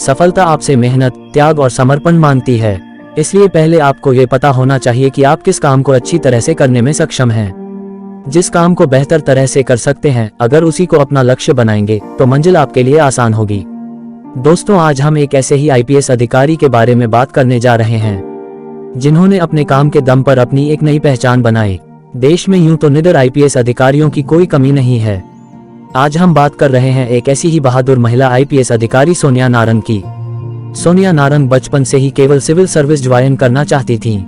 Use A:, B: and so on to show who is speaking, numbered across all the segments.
A: सफलता आपसे मेहनत, त्याग और समर्पण मांगती है। इसलिए पहले आपको ये पता होना चाहिए कि आप किस काम को अच्छी तरह से करने में सक्षम हैं। जिस काम को बेहतर तरह से कर सकते हैं, अगर उसी को अपना लक्ष्य बनाएंगे तो मंजिल आपके लिए आसान होगी। दोस्तों, आज हम एक ऐसे ही आईपीएस अधिकारी के बारे में बात करने जा रहे हैं जिन्होंने अपने काम के दम पर अपनी एक नई पहचान बनाई। देश में यूं तो निडर आईपीएस अधिकारियों की कोई कमी नहीं है। आज हम बात कर रहे हैं एक ऐसी ही बहादुर महिला आईपीएस अधिकारी सोनिया नारंग की। सोनिया नारंग बचपन से ही केवल सिविल सर्विस ज्वाइन करना चाहती थीं।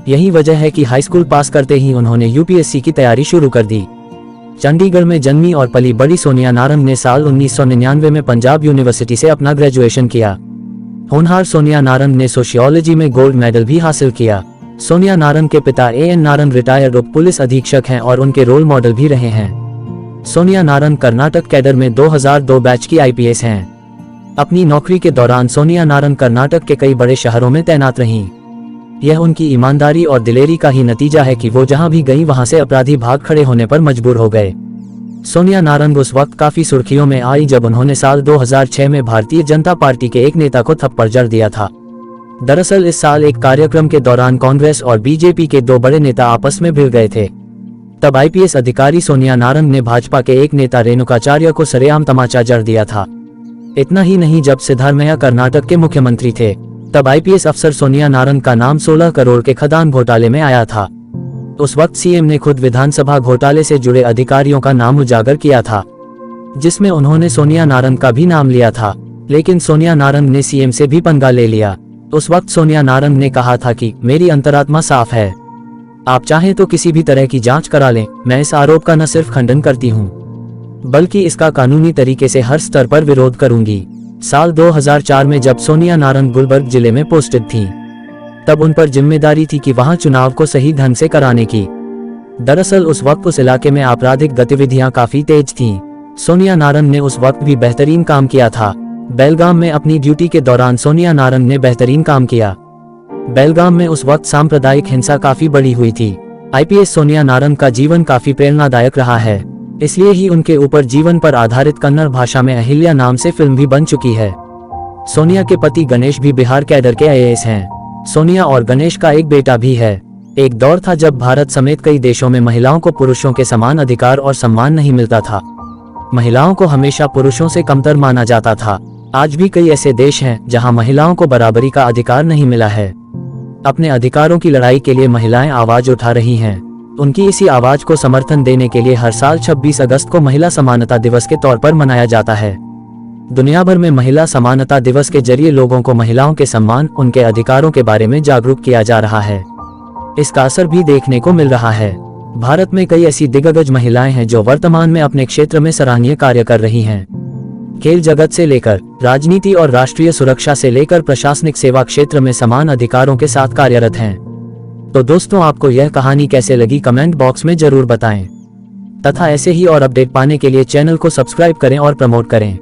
A: यही वजह है कि हाई स्कूल पास करते ही उन्होंने यूपीएससी की तैयारी शुरू कर दी। चंडीगढ़ में जन्मी और पली बड़ी सोनिया नारंग ने साल 1999 में पंजाब यूनिवर्सिटी से अपना ग्रेजुएशन किया। होनहार सोनिया नारंग ने सोशियोलॉजी में गोल्ड मेडल भी हासिल किया। सोनिया नारंग के पिता एएन नारंग रिटायर्ड उप पुलिस अधीक्षक हैं और उनके रोल मॉडल भी रहे हैं। सोनिया नारंग कर्नाटक कैडर में 2002 बैच की आईपीएस हैं। अपनी नौकरी के दौरान सोनिया नारंग कर्नाटक के कई बड़े शहरों में तैनात रहीं। यह उनकी ईमानदारी और दिलेरी का ही नतीजा है कि वो जहां भी गईं वहां से अपराधी भाग खड़े होने पर मजबूर हो गए। सोनिया नारंग उस वक्त काफी सुर्खियों में आई जब उन्होंने साल 2006 में भारतीय जनता पार्टी के एक नेता को थप्पड़ जड़ दिया था। दरअसल इस साल एक कार्यक्रम के दौरान कांग्रेस और बीजेपी के दो बड़े नेता आपस में भिड़ गए थे। तब आईपीएस अधिकारी सोनिया नारंग ने भाजपा के एक नेता रेणुकाचार्य को सरेआम तमाचा जड़ दिया था। इतना ही नहीं, जब सिद्धारमैया कर्नाटक के मुख्यमंत्री थे तब आईपीएस अफसर सोनिया नारंग का नाम 16 करोड़ के खदान घोटाले में आया था। उस वक्त सीएम ने खुद विधानसभा घोटाले से जुड़े अधिकारियों का नाम उजागर किया था, जिसमें उन्होंने सोनिया नारंग का भी नाम लिया था। लेकिन सोनिया नारंग ने सीएम से भी पंगा ले लिया। उस वक्त सोनिया नारंग ने कहा था कि मेरी अंतरात्मा साफ है, आप चाहें तो किसी भी तरह की जांच करा लें। मैं इस आरोप का न सिर्फ खंडन करती हूं, बल्कि इसका कानूनी तरीके से हर स्तर पर विरोध करूंगी। साल 2004 में जब सोनिया नारंग गुलबर्ग जिले में पोस्टेड थीं, तब उन पर जिम्मेदारी थी कि वहां चुनाव को सही ढंग से कराने की। दरअसल उस वक्त उस इलाके में आपराधिक गतिविधियां काफी तेज थीं। सोनिया नारंग ने उस वक्त भी बेहतरीन काम किया था। बेलगाम में अपनी ड्यूटी के दौरान सोनिया नारंग ने बेहतरीन काम किया। बेलगाम में उस वक्त सांप्रदायिक हिंसा काफी बढ़ी हुई थी। आईपीएस सोनिया नारंग का जीवन काफी प्रेरणादायक रहा है, इसलिए ही उनके ऊपर जीवन पर आधारित कन्नड़ भाषा में अहिल्या नाम से फिल्म भी बन चुकी है। सोनिया के पति गणेश भी बिहार कैडर के आईएएस हैं। सोनिया और गणेश का एक बेटा भी है। एक दौर था जब भारत समेत कई देशों में महिलाओं को पुरुषों के समान अधिकार और सम्मान नहीं मिलता था। महिलाओं को हमेशा पुरुषों से कमतर माना जाता था। आज भी कई ऐसे देश हैं जहां महिलाओं को बराबरी का अधिकार नहीं मिला है। अपने अधिकारों की लड़ाई के लिए महिलाएं आवाज उठा रही हैं। उनकी इसी आवाज को समर्थन देने के लिए हर साल 26 अगस्त को महिला समानता दिवस के तौर पर मनाया जाता है। दुनिया भर में महिला समानता दिवस के जरिए लोगों को महिलाओं के सम्मान, उनके अधिकारों के बारे में जागरूक किया जा रहा है। इसका असर भी देखने को मिल रहा है। भारत में कई ऐसी दिग्गज महिलाएं हैं जो वर्तमान में अपने क्षेत्र में सराहनीय कार्य कर रही हैं। खेल जगत से लेकर राजनीति और राष्ट्रीय सुरक्षा से लेकर प्रशासनिक सेवा क्षेत्र में समान अधिकारों के साथ कार्यरत हैं। तो दोस्तों, आपको यह कहानी कैसे लगी कमेंट बॉक्स में जरूर बताएं, तथा ऐसे ही और अपडेट पाने के लिए चैनल को सब्सक्राइब करें और प्रमोट करें।